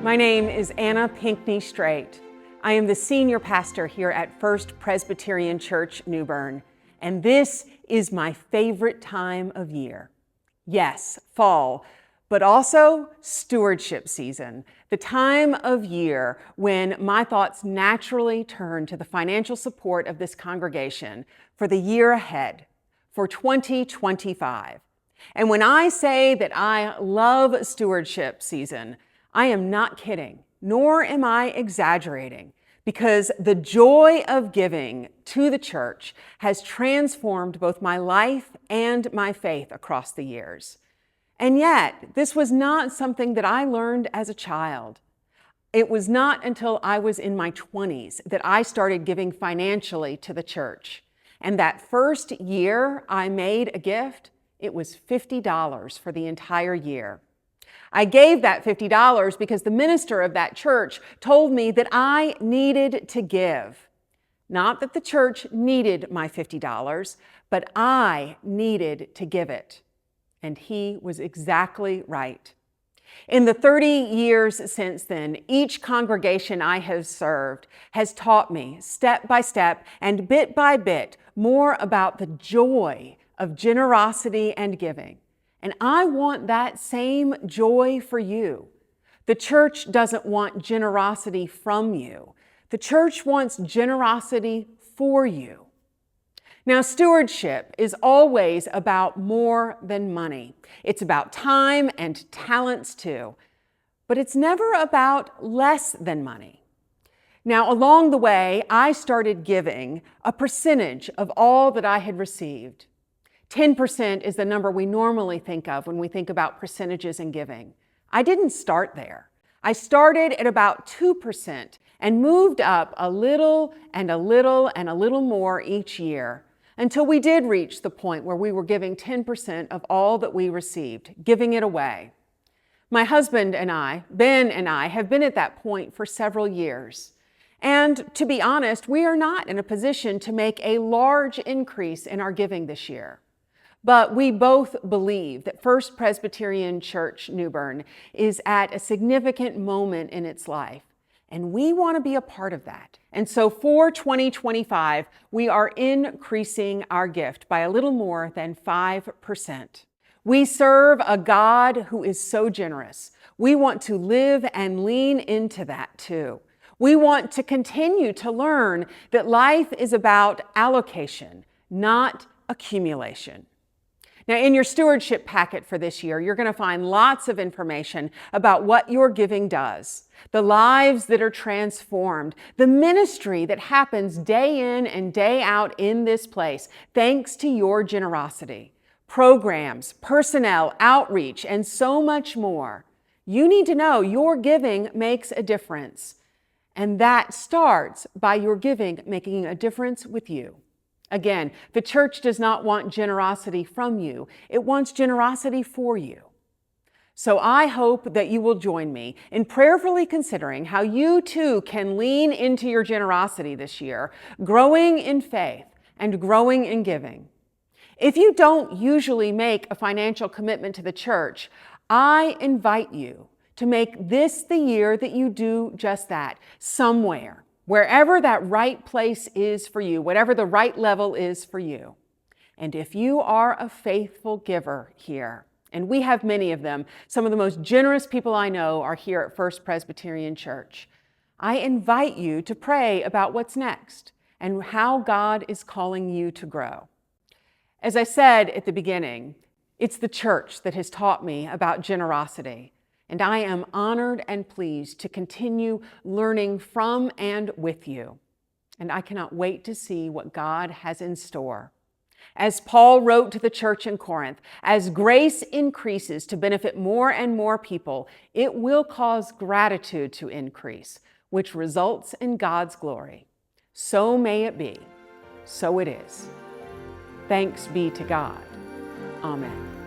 My name is Anna Pinckney Straight. I am the senior pastor here at First Presbyterian Church, New Bern, and this is my favorite time of year. Yes, fall, but also stewardship season, the time of year when my thoughts naturally turn to the financial support of this congregation for the year ahead, for 2025. And when I say that I love stewardship season, I am not kidding, nor am I exaggerating, because the joy of giving to the church has transformed both my life and my faith across the years. And yet, this was not something that I learned as a child. It was not until I was in my 20s that I started giving financially to the church. And that first year I made a gift, it was $50 for the entire year. I gave that $50 because the minister of that church told me that I needed to give. Not that the church needed my $50, but I needed to give it. And he was exactly right. In the 30 years since then, each congregation I have served has taught me step by step and bit by bit more about the joy of generosity and giving. And I want that same joy for you. The church doesn't want generosity from you. The church wants generosity for you. Now, stewardship is always about more than money. It's about time and talents too. But it's never about less than money. Now, along the way, I started giving a percentage of all that I had received. 10% is the number we normally think of when we think about percentages in giving. I didn't start there. I started at about 2% and moved up a little and a little and a little more each year until we did reach the point where we were giving 10% of all that we received, giving it away. My husband and I, Ben and I, have been at that point for several years. And to be honest, we are not in a position to make a large increase in our giving this year. But we both believe that First Presbyterian Church, New Bern, is at a significant moment in its life, and we want to be a part of that. And so for 2025, we are increasing our gift by a little more than 5%. We serve a God who is so generous. We want to live and lean into that too. We want to continue to learn that life is about allocation, not accumulation. Now, in your stewardship packet for this year, you're going to find lots of information about what your giving does, the lives that are transformed, the ministry that happens day in and day out in this place, thanks to your generosity, programs, personnel, outreach, and so much more. You need to know your giving makes a difference, and that starts by your giving making a difference with you. Again, the church does not want generosity from you. It wants generosity for you. So I hope that you will join me in prayerfully considering how you too can lean into your generosity this year, growing in faith and growing in giving. If you don't usually make a financial commitment to the church, I invite you to make this the year that you do just that, somewhere. Wherever that right place is for you, whatever the right level is for you. And if you are a faithful giver here, and we have many of them, some of the most generous people I know are here at First Presbyterian Church, I invite you to pray about what's next and how God is calling you to grow. As I said at the beginning, it's the church that has taught me about generosity. And I am honored and pleased to continue learning from and with you. And I cannot wait to see what God has in store. As Paul wrote to the church in Corinth, as grace increases to benefit more and more people, it will cause gratitude to increase, which results in God's glory. So may it be. So it is. Thanks be to God. Amen.